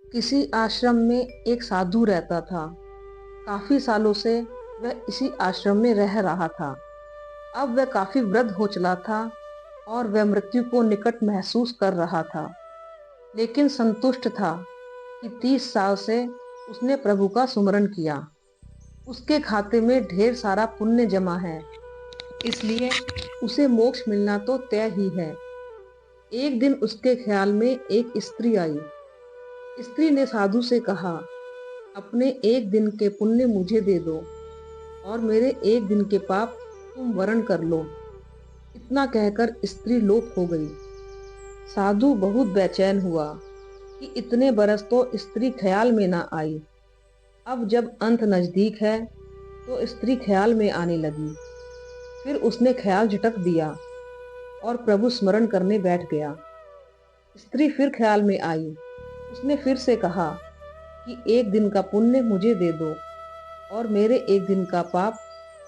किसी आश्रम में एक साधु रहता था। काफी सालों से वह इसी आश्रम में रह रहा था। अब वह काफी वृद्ध हो चला था और वह मृत्यु को निकट महसूस कर रहा था, लेकिन संतुष्ट था कि 30 साल से उसने प्रभु का सुमरन किया। उसके खाते में ढेर सारा पुण्य जमा है, इसलिए उसे मोक्ष मिलना तो तय ही है। एक दिन उसके ख्याल में एक स्त्री आई। स्त्री ने साधु से कहा, अपने एक दिन के पुण्य मुझे दे दो और मेरे एक दिन के पाप तुम वरण कर लो। इतना कहकर स्त्री लोप हो गई। साधु बहुत बेचैन हुआ कि इतने बरस तो स्त्री ख्याल में ना आई। अब जब अंत नजदीक है तो स्त्री ख्याल में आने लगी। फिर उसने ख्याल झटक दिया और प्रभु स्मरण करने बैठ गया। स्त्री फिर ख्याल में आई। उसने फिर से कहा कि एक दिन का पुण्य मुझे दे दो और मेरे एक दिन का पाप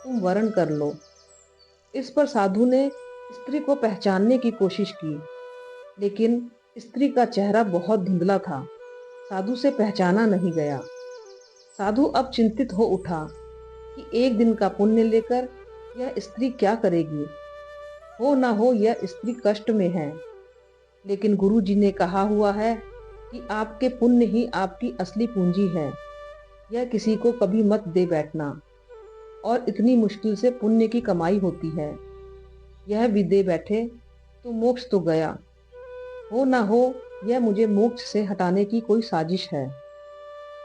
तुम वरण कर लो। इस पर साधु ने स्त्री को पहचानने की कोशिश की, लेकिन स्त्री का चेहरा बहुत धुंधला था। साधु से पहचाना नहीं गया। साधु अब चिंतित हो उठा कि एक दिन का पुण्य लेकर यह स्त्री क्या करेगी। हो ना हो यह स्त्री कष्ट में है, लेकिन गुरु जी ने कहा हुआ है कि आपके पुण्य ही आपकी असली पूंजी है। यह किसी को कभी मत दे बैठना, और इतनी मुश्किल से पुण्य की कमाई होती है। यह भी दे बैठे तो मोक्ष तो गया। हो ना हो यह मुझे मोक्ष से हटाने की कोई साजिश है।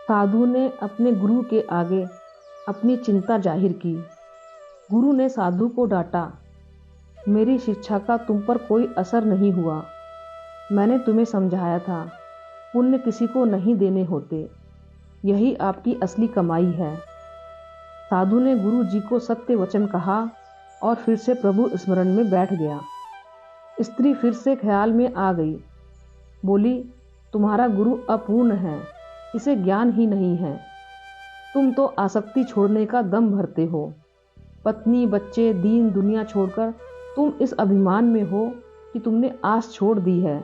साधु ने अपने गुरु के आगे अपनी चिंता जाहिर की। गुरु ने साधु को डांटा, मेरी शिक्षा का तुम पर कोई असर नहीं हुआ। मैंने तुम्हें समझाया था, पुण्य किसी को नहीं देने होते, यही आपकी असली कमाई है। साधु ने गुरु जी को सत्य वचन कहा और फिर से प्रभु स्मरण में बैठ गया। स्त्री फिर से ख्याल में आ गई। बोली, तुम्हारा गुरु अपूर्ण है, इसे ज्ञान ही नहीं है। तुम तो आसक्ति छोड़ने का दम भरते हो। पत्नी, बच्चे, दीन दुनिया छोड़कर तुम इस अभिमान में हो कि तुमने आस छोड़ दी है।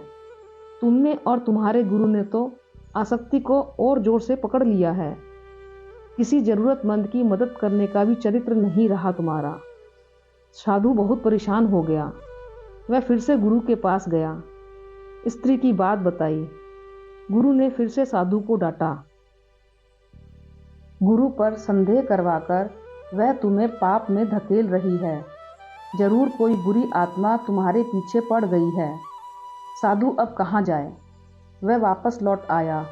तुमने और तुम्हारे गुरु ने तो आसक्ति को और जोर से पकड़ लिया है। किसी जरूरतमंद की मदद करने का भी चरित्र नहीं रहा तुम्हारा। साधु बहुत परेशान हो गया। वह फिर से गुरु के पास गया, स्त्री की बात बताई। गुरु ने फिर से साधु को डांटा। गुरु पर संदेह करवाकर वह तुम्हें पाप में धकेल रही है। जरूर कोई बुरी आत्मा तुम्हारे पीछे पड़ गई है। साधु अब कहाँ जाए। वह वापस लौट आया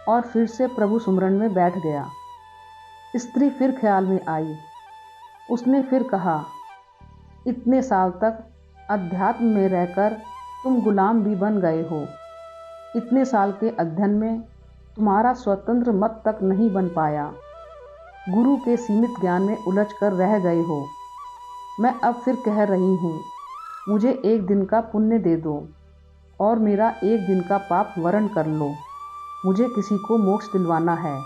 और फिर से प्रभु सुमरन में बैठ गया। स्त्री फिर ख्याल में आई। उसने फिर कहा, इतने साल तक अध्यात्म में रहकर तुम गुलाम भी बन गए हो। इतने साल के अध्ययन में तुम्हारा स्वतंत्र मत तक नहीं बन पाया। गुरु के सीमित ज्ञान में उलझ कर रह गए हो। मैं अब फिर कह रही हूँ, मुझे एक दिन का पुण्य दे दो और मेरा एक दिन का पाप वरण कर लो। मुझे किसी को मोक्ष दिलवाना है,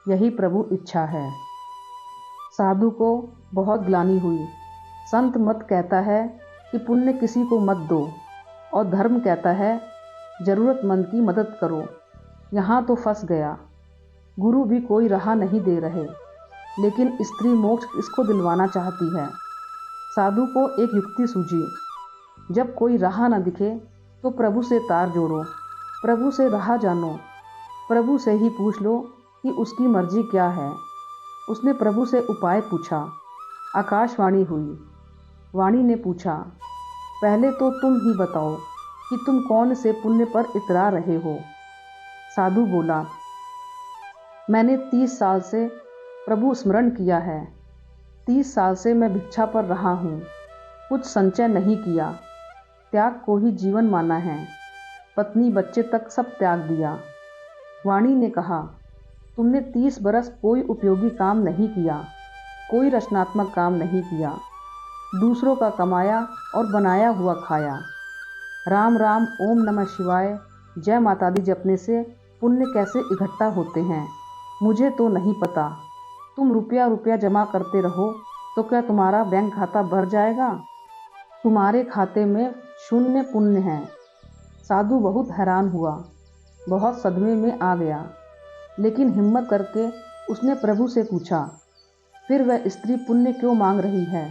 यही प्रभु इच्छा है। साधु को बहुत ग्लानि हुई। संत मत कहता है कि पुण्य किसी को मत दो, और धर्म कहता है जरूरतमंद की मदद करो। यहाँ तो फंस गया। गुरु भी कोई राह नहीं दे रहे, लेकिन स्त्री मोक्ष इसको दिलवाना चाहती है। साधु को एक युक्ति सूझी। जब कोई राह न दिखे तो प्रभु से तार जोड़ो, प्रभु से राह जानो, प्रभु से ही पूछ लो कि उसकी मर्जी क्या है। उसने प्रभु से उपाय पूछा। आकाशवाणी हुई। वाणी ने पूछा, पहले तो तुम ही बताओ कि तुम कौन से पुण्य पर इतरा रहे हो। साधु बोला, मैंने 30 साल से प्रभु स्मरण किया है। 30 साल से मैं भिक्षा पर रहा हूँ, कुछ संचय नहीं किया। त्याग को ही जीवन माना है। पत्नी बच्चे तक सब त्याग दिया। वाणी ने कहा, तुमने 30 बरस कोई उपयोगी काम नहीं किया, कोई रचनात्मक काम नहीं किया। दूसरों का कमाया और बनाया हुआ खाया। राम राम, ओम नमः शिवाय, जय माता दी जपने से पुण्य कैसे इकट्ठा होते हैं मुझे तो नहीं पता। तुम रुपया रुपया जमा करते रहो तो क्या तुम्हारा बैंक खाता भर जाएगा? तुम्हारे खाते में शून्य पुण्य है। साधु बहुत हैरान हुआ। बहुत सदमे में आ गया, लेकिन हिम्मत करके उसने प्रभु से पूछा, फिर वह स्त्री पुण्य क्यों मांग रही है?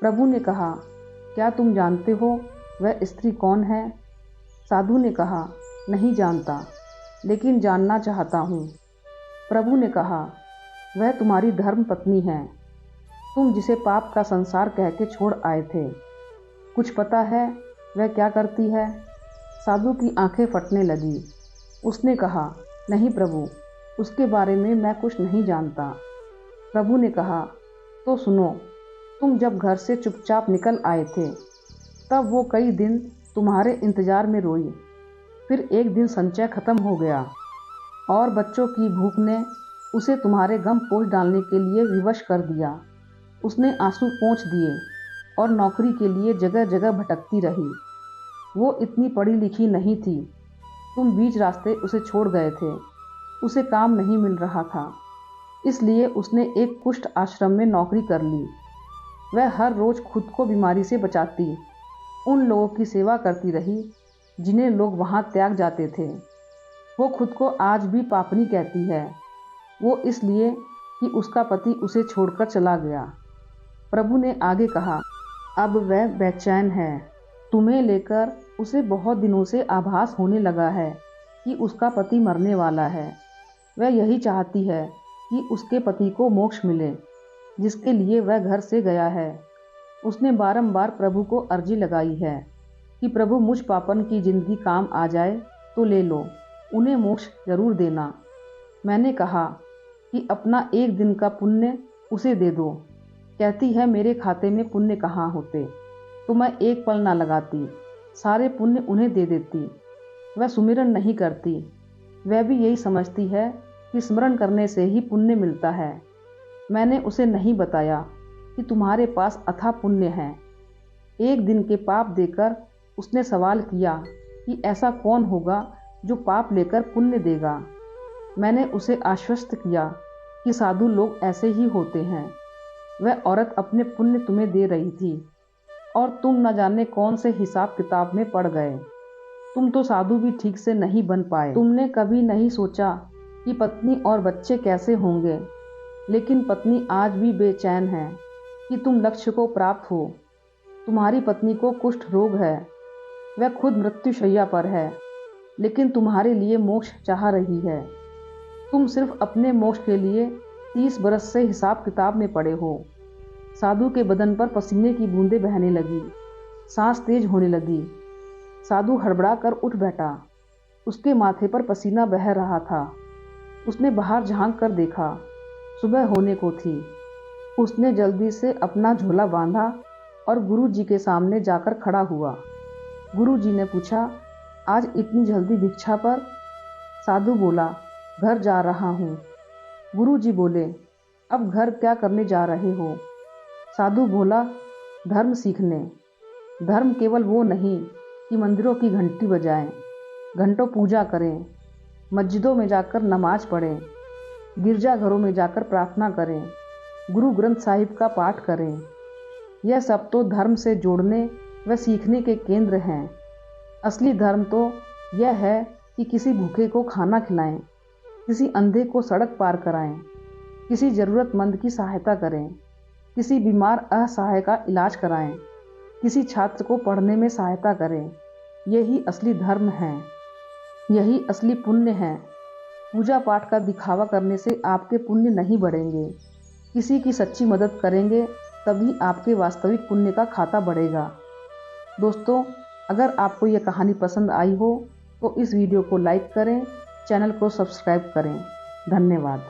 प्रभु ने कहा, क्या तुम जानते हो वह स्त्री कौन है? साधु ने कहा, नहीं जानता, लेकिन जानना चाहता हूँ। प्रभु ने कहा, वह तुम्हारी धर्म पत्नी है, तुम जिसे पाप का संसार कह के छोड़ आए थे। कुछ पता है वह क्या करती है? साधु की आंखें फटने लगी। उसने कहा, नहीं प्रभु, उसके बारे में मैं कुछ नहीं जानता। प्रभु ने कहा, तो सुनो, तुम जब घर से चुपचाप निकल आए थे, तब वो कई दिन तुम्हारे इंतजार में रोई। फिर एक दिन संचय खत्म हो गया और बच्चों की भूख ने उसे तुम्हारे गम पोंछ डालने के लिए विवश कर दिया। उसने आंसू पोंछ दिए और नौकरी के लिए जगह जगह भटकती रही। वो इतनी पढ़ी लिखी नहीं थी, तुम बीच रास्ते उसे छोड़ गए थे। उसे काम नहीं मिल रहा था, इसलिए उसने एक कुष्ठ आश्रम में नौकरी कर ली। वह हर रोज़ खुद को बीमारी से बचाती, उन लोगों की सेवा करती रही जिन्हें लोग वहाँ त्याग जाते थे। वो खुद को आज भी पापनी कहती है, वो इसलिए कि उसका पति उसे छोड़कर चला गया। प्रभु ने आगे कहा, अब वह बेचैन है। तुम्हें लेकर उसे बहुत दिनों से आभास होने लगा है कि उसका पति मरने वाला है। वह यही चाहती है कि उसके पति को मोक्ष मिले, जिसके लिए वह घर से गया है। उसने बारंबार प्रभु को अर्जी लगाई है कि प्रभु, मुझ पापन की जिंदगी काम आ जाए तो ले लो, उन्हें मोक्ष जरूर देना। मैंने कहा कि अपना एक दिन का पुण्य उसे दे दो। कहती है, मेरे खाते में पुण्य कहाँ होते, तो मैं एक पल ना लगाती, सारे पुण्य उन्हें दे देती। वह सुमिरन नहीं करती, वह भी यही समझती है कि स्मरण करने से ही पुण्य मिलता है। मैंने उसे नहीं बताया कि तुम्हारे पास अथाह पुण्य है। एक दिन के पाप देकर उसने सवाल किया कि ऐसा कौन होगा जो पाप लेकर पुण्य देगा। मैंने उसे आश्वस्त किया कि साधु लोग ऐसे ही होते हैं। वह औरत अपने पुण्य तुम्हें दे रही थी और तुम न जाने कौन से हिसाब किताब में पड़ गए। तुम तो साधु भी ठीक से नहीं बन पाए। तुमने कभी नहीं सोचा कि पत्नी और बच्चे कैसे होंगे, लेकिन पत्नी आज भी बेचैन है कि तुम लक्ष्य को प्राप्त हो। तुम्हारी पत्नी को कुष्ठ रोग है, वह खुद मृत्युशैया पर है, लेकिन तुम्हारे लिए मोक्ष चाह रही है। तुम सिर्फ अपने मोक्ष के लिए 30 बरस से हिसाब किताब में पड़े हो। साधु के बदन पर पसीने की बूंदें बहने लगी, सांस तेज होने लगी। साधु हड़बड़ा कर उठ बैठा, उसके माथे पर पसीना बह रहा था। उसने बाहर झांक कर देखा, सुबह होने को थी। उसने जल्दी से अपना झोला बांधा और गुरु जी के सामने जाकर खड़ा हुआ। गुरु जी ने पूछा, आज इतनी जल्दी भिक्षा पर? साधु बोला, घर जा रहा हूँ। गुरु जी बोले, अब घर क्या करने जा रहे हो? साधु बोला, धर्म सीखने। धर्म केवल वो नहीं कि मंदिरों की घंटी बजाएं, घंटों पूजा करें, मस्जिदों में जाकर नमाज पढ़ें, गिरजाघरों में जाकर प्रार्थना करें, गुरु ग्रंथ साहिब का पाठ करें। यह सब तो धर्म से जोड़ने व सीखने के केंद्र हैं। असली धर्म तो यह है कि किसी भूखे को खाना खिलाएं, किसी अंधे को सड़क पार कराएं, किसी ज़रूरतमंद की सहायता करें, किसी बीमार असहाय का इलाज कराएं, किसी छात्र को पढ़ने में सहायता करें। यही असली धर्म है, यही असली पुण्य है। पूजा पाठ का दिखावा करने से आपके पुण्य नहीं बढ़ेंगे। किसी की सच्ची मदद करेंगे तभी आपके वास्तविक पुण्य का खाता बढ़ेगा। दोस्तों, अगर आपको यह कहानी पसंद आई हो तो इस वीडियो को लाइक करें, चैनल को सब्सक्राइब करें। धन्यवाद।